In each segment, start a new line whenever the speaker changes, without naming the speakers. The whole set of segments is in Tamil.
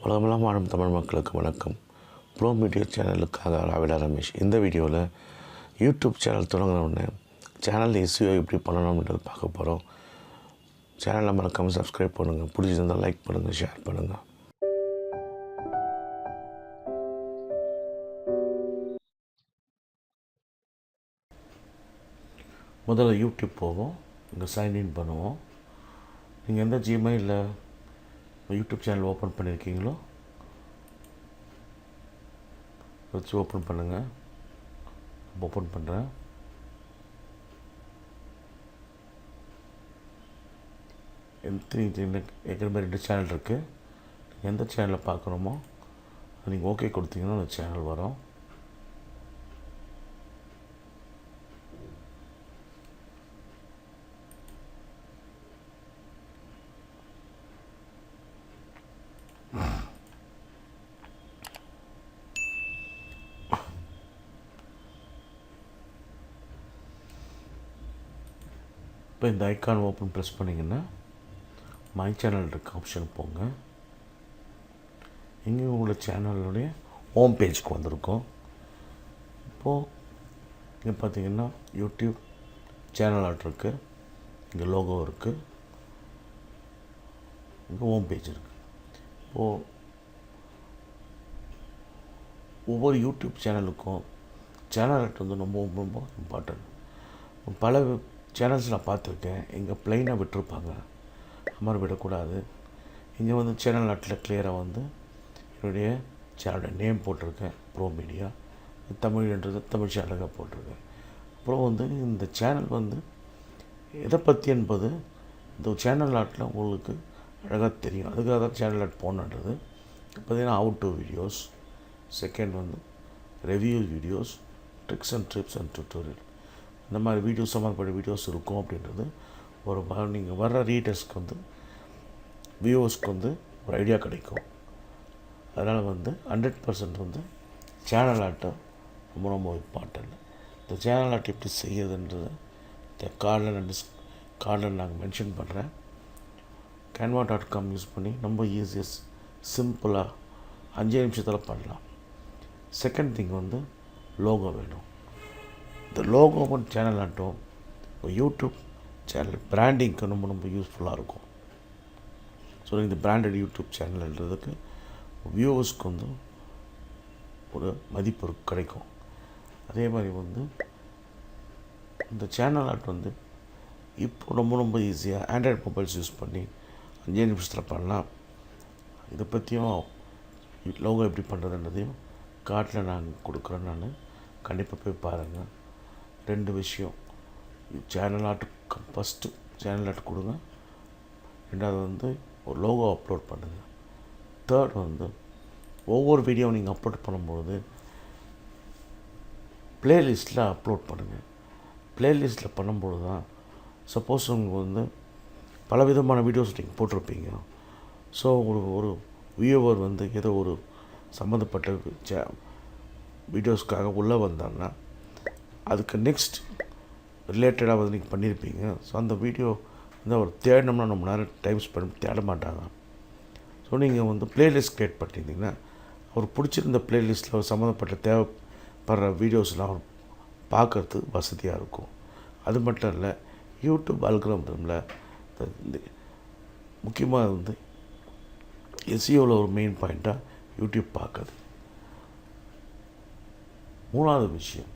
உலகமெல்லாம் வாழும் தமிழ் மக்களுக்கு வணக்கம். ப்ரோ மீடியா சேனலுக்காக ராவிடா ரமேஷ். இந்த வீடியோவில் யூடியூப் சேனல் தொடங்கினோடனே சேனல் எஸ்இஓ எப்படி பண்ணணும்ன்றது பார்க்க போகிறோம். சேனலை மறக்காமல் சப்ஸ்கிரைப் பண்ணுங்கள், பிடிச்சிருந்தால் லைக் பண்ணுங்கள், ஷேர் பண்ணுங்கள். முதல்ல யூடியூப் போவோம், இங்கே சைன்இன் பண்ணுவோம். நீங்கள் எந்த ஜிமெயிலில் யூடியூப் சேனல் ஓப்பன் பண்ணியிருக்கீங்களோ வச்சு ஓப்பன் பண்ணுங்கள். ஓப்பன் பண்ணுறேன். ஏற்கனவே 2 சேனல் இருக்குது. நீங்கள் எந்த சேனலில் பார்க்குறோமோ நீங்கள் ஓகே கொடுத்தீங்கன்னா அந்த சேனல் வரும். இப்போ இந்த ஐக்கான் ஓப்பன் ப்ரெஸ் பண்ணிங்கன்னா மை சேனல் இருக்க ஆப்ஷன் போங்க. இங்கே உங்களோட சேனலுடைய ஹோம் பேஜுக்கு வந்திருக்கோம். இப்போது இங்கே பார்த்தீங்கன்னா யூடியூப் சேனல் ஆட் இருக்குது, இங்கே லோகோ இருக்குது, இங்கே ஹோம் பேஜ் இருக்குது. இப்போது ஒவ்வொரு யூடியூப் சேனலுக்கும் சேனல் ஆட் வந்து ரொம்ப ரொம்ப இம்பார்ட்டன்ட். பல சேனல்ஸ் நான் பார்த்துருக்கேன், இங்கே ப்ளைனாக விட்டுருப்பாங்க. அது மாதிரி விடக்கூடாது. இங்கே வந்து சேனல் ஆட்டில் கிளியராக வந்து என்னுடைய சேனலோட நேம் போட்டிருக்கேன், ப்ரோ மீடியா தமிழ்ன்றது தமிழ் சேனலுக்காக போட்டிருக்கேன். அப்புறம் வந்து இந்த சேனல் வந்து எதை பற்றி என்பது இந்த சேனல் ஆட்டில் உங்களுக்கு அழகாக தெரியும். அதுக்காக தான் சேனல் ஆட் போகணுன்றது. பார்த்தீங்கன்னா ஹவ் டு வீடியோஸ், செகண்ட் வந்து review videos, tricks and trips and tutorial, இந்த மாதிரி வீடியோஸ் சம்மந்தப்பட்ட வீடியோஸ் இருக்கும். அப்படின்றது ஒரு நீங்கள் வர்ற ரீடர்ஸ்க்கு வந்து வியூவர்ஸ்க்கு வந்து ஒரு ஐடியா கிடைக்கும். அதனால் வந்து 100% வந்து சேனல் ஆட்டை ரொம்ப ரொம்ப இம்பார்ட்டன்ட். இந்த சேனல் ஆட்டை எப்படி செய்யுதுன்றது இந்த கார்டில் நாங்கள் மென்ஷன் பண்ணுறேன். canva.com யூஸ் பண்ணி ரொம்ப ஈஸியஸ்ட் சிம்பிளாக 5 நிமிஷத்தில் பண்ணலாம். செகண்ட் திங் வந்து லோகோ வேணும். இந்த லோகோவும் சேனல் ஆட்டும் யூடியூப் சேனல் பிராண்டிங்க்கு ரொம்ப ரொம்ப யூஸ்ஃபுல்லாக இருக்கும். ஸோ இந்த பிராண்டட் யூடியூப் சேனல்ன்றதுக்கு வியூவர்ஸ்க்கு வந்து ஒரு மதிப்பு கிடைக்கும். அதே மாதிரி வந்து இந்த சேனல் ஆட் வந்து இப்போ ரொம்ப ரொம்ப ஈஸியாக ஆண்ட்ராய்டு மொபைல்ஸ் யூஸ் பண்ணி 5 நிமிஷத்தில் பண்ணலாம். இதை பற்றியும் லோகோ எப்படி பண்ணுறதுன்றதையும் காட்டில் நான் கொடுக்குறேன். நான் கண்டிப்பாக போய் பாருங்கள். 2 விஷயம், சேனல் ஆட்டுக்கு ஃபஸ்ட்டு சேனல் ஆட்டு கொடுங்க, 2வது வந்து ஒரு லோகோ அப்லோட் பண்ணுங்கள், தேர்ட் வந்து ஒவ்வொரு வீடியோ நீங்கள் அப்லோட் பண்ணும்போது ப்ளேலிஸ்ட்டில் அப்லோட் பண்ணுங்கள். ப்ளேலிஸ்ட்டில் பண்ணும்போது தான் சப்போஸ் உங்களுக்கு வந்து பலவிதமான வீடியோஸ் நீங்கள் போட்டிருப்பீங்க. ஸோ ஒரு வியூவர் வந்து ஏதோ ஒரு சம்மந்தப்பட்ட வீடியோஸ்க்காக உள்ளே வந்தாங்கன்னா அதுக்கு நெக்ஸ்ட் ரிலேட்டடாக வந்து நீங்கள் பண்ணியிருப்பீங்க. ஸோ அந்த வீடியோ வந்து அவர் தேடினோம்னா நம்ம நேரம் டைம் ஸ்பெண்ட் தேட மாட்டாங்க. ஸோ நீங்கள் வந்து ப்ளேலிஸ்ட் க்ரியேட் பண்ணியிருந்தீங்கன்னா அவர் பிடிச்சிருந்த ப்ளேலிஸ்ட்டில் சம்மந்தப்பட்ட தேவைப்படுற வீடியோஸ்லாம் அவர் பார்க்குறதுக்கு வசதியாக இருக்கும். அது மட்டும் இல்லை, யூடியூப் அல்காரிதமில் முக்கியமாக வந்து எஸ்இஓவில் ஒரு மெயின் பாயிண்ட்டாக யூடியூப் பார்க்குறது. 3வது விஷயம்,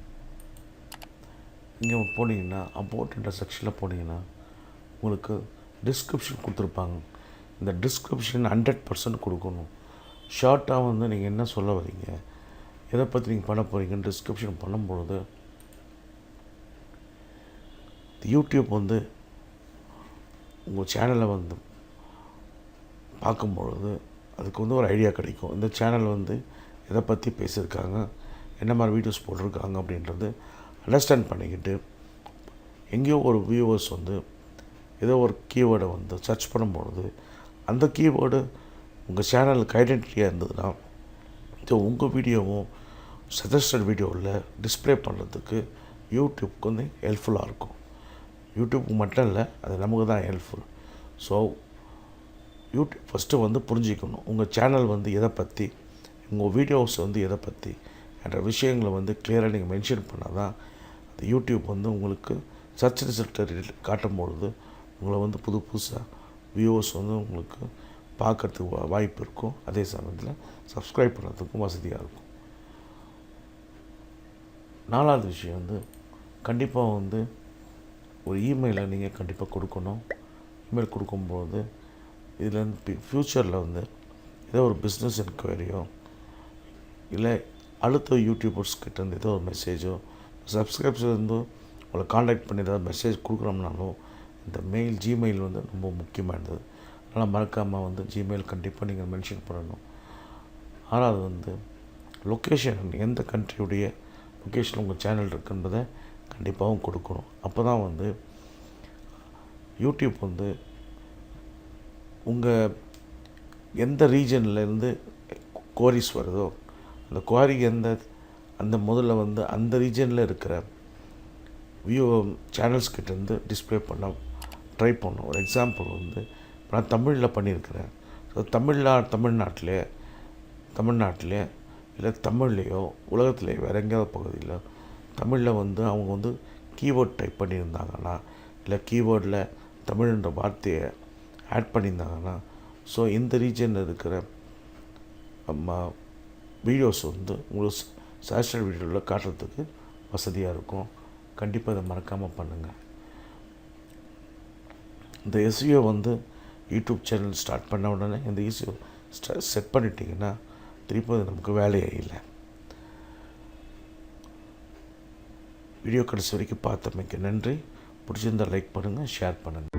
இங்கே போனீங்கன்னா அபவுட்ன்ற செக்ஷனில் போனீங்கன்னா உங்களுக்கு டிஸ்கிரிப்ஷன் கொடுத்துருப்பாங்க. இந்த டிஸ்கிரிப்ஷன் 100% கொடுக்கணும். ஷார்ட்டாக வந்து நீங்கள் என்ன சொல்ல வரீங்க, எதை பற்றி நீங்கள் பண்ண போகிறீங்கன்னு டிஸ்கிரிப்ஷன் பண்ணும்பொழுது யூடியூப் வந்து உங்கள் சேனலை வந்து பார்க்கும்பொழுது அதுக்கு வந்து ஒரு ஐடியா கிடைக்கும். இந்த சேனல் வந்து எதை பற்றி பேசியிருக்காங்க, என்ன மாதிரி வீடியோஸ் போட்டிருக்காங்க அப்படின்றது அண்டர்ஸ்டாண்ட் பண்ணிக்கிட்டு எங்கேயோ ஒரு வியூவர்ஸ் வந்து ஏதோ ஒரு கீவேர்டை வந்து சர்ச் பண்ணும்பொழுது அந்த கீவேர்டு உங்கள் சேனலுக்கு ஐடென்டிட்டியாக இருந்ததுன்னா ஸோ உங்கள் வீடியோவும் சஜஸ்டட் வீடியோவில் டிஸ்பிளே பண்ணுறதுக்கு யூடியூப்க்கு வந்து ஹெல்ப்ஃபுல்லாக இருக்கும். யூடியூப்புக்கு மட்டும் இல்லை, அது நமக்கு தான் ஹெல்ப்ஃபுல். ஸோ யூடியூப் ஃபஸ்ட்டு வந்து புரிஞ்சிக்கணும். உங்கள் சேனல் வந்து எதை பற்றி, உங்கள் வீடியோஸ் வந்து எதை பற்றி என்ற விஷயங்களை வந்து கிளியராக நீங்கள் மென்ஷன் பண்ணால் தான் அந்த யூடியூப் வந்து உங்களுக்கு சர்ச் ரிசல்ட்டை காட்டும்பொழுது உங்களை வந்து புதுசாக வியூவர்ஸ் வந்து உங்களுக்கு பார்க்குறதுக்கு வாய்ப்பு இருக்கும். அதே சமயத்தில் சப்ஸ்கிரைப் பண்ணுறதுக்கும் வசதியாக இருக்கும். 4வது விஷயம் வந்து கண்டிப்பாக வந்து ஒரு இமெயிலை நீங்கள் கண்டிப்பாக கொடுக்கணும். இமெயில் கொடுக்கும்போது இதில் வந்து ஃப்யூச்சரில் வந்து ஏதோ ஒரு பிஸ்னஸ் என்கொயரியோ இல்லை அடுத்த யூடியூபர்ஸ் கிட்டேருந்து ஏதோ ஒரு மெசேஜோ சப்ஸ்கிரைப்ஸ் வந்து உங்களை காண்டாக்ட் பண்ணி ஏதாவது மெசேஜ் கொடுக்குறோம்னாலும் இந்த ஜிமெயில் வந்து ரொம்ப முக்கியமானது. அதனால் மறக்காமல் வந்து ஜிமெயில் கண்டிப்பாக நீங்கள் மென்ஷன் பண்ணணும். 6வது வந்து லொக்கேஷன், எந்த கண்ட்ரியுடைய லொக்கேஷன் உங்கள் சேனல் இருக்குன்றதை கண்டிப்பாகவும் கொடுக்கணும். அப்போ தான் வந்து யூடியூப் வந்து உங்கள் எந்த ரீஜன்லேருந்து குவாரிஸ் வருதோ அந்த குவாரி அந்த முதல்ல வந்து அந்த ரீஜனில் இருக்கிற சேனல்ஸ் கிட்டேருந்து டிஸ்பிளே பண்ண ட்ரை பண்ணணும். ஒரு எக்ஸாம்பிள் வந்து நான் தமிழில் பண்ணியிருக்கிறேன். ஸோ தமிழ்நாட்டிலே இல்லை தமிழ்லேயோ உலகத்துலேயோ வேறு எங்கேயாவது பகுதியில் தமிழில் வந்து அவங்க வந்து கீவேர்ட் டைப் பண்ணியிருந்தாங்கன்னா இல்லை கீவேர்டில் தமிழ்ன்ற வார்த்தையை ஆட் பண்ணியிருந்தாங்கன்னா ஸோ இந்த ரீஜனில் இருக்கிற வீடியோஸ் வந்து உங்களுக்கு சஜஷன் வீடியோவில் காட்டுறதுக்கு வசதியாக இருக்கும். கண்டிப்பாக இதை மறக்காமல் பண்ணுங்கள். இந்த எஸ்இஓ வந்து யூடியூப் சேனல் ஸ்டார்ட் பண்ண உடனே இந்த எஸ்இஓ செட் பண்ணிட்டீங்கன்னா திருப்பி அது நமக்கு வேலையே இல்லை. வீடியோ கடைசி வரைக்கும் பார்த்தமைக்கு நன்றி. பிடிச்சிருந்தால் லைக் பண்ணுங்கள், ஷேர் பண்ணுங்கள்.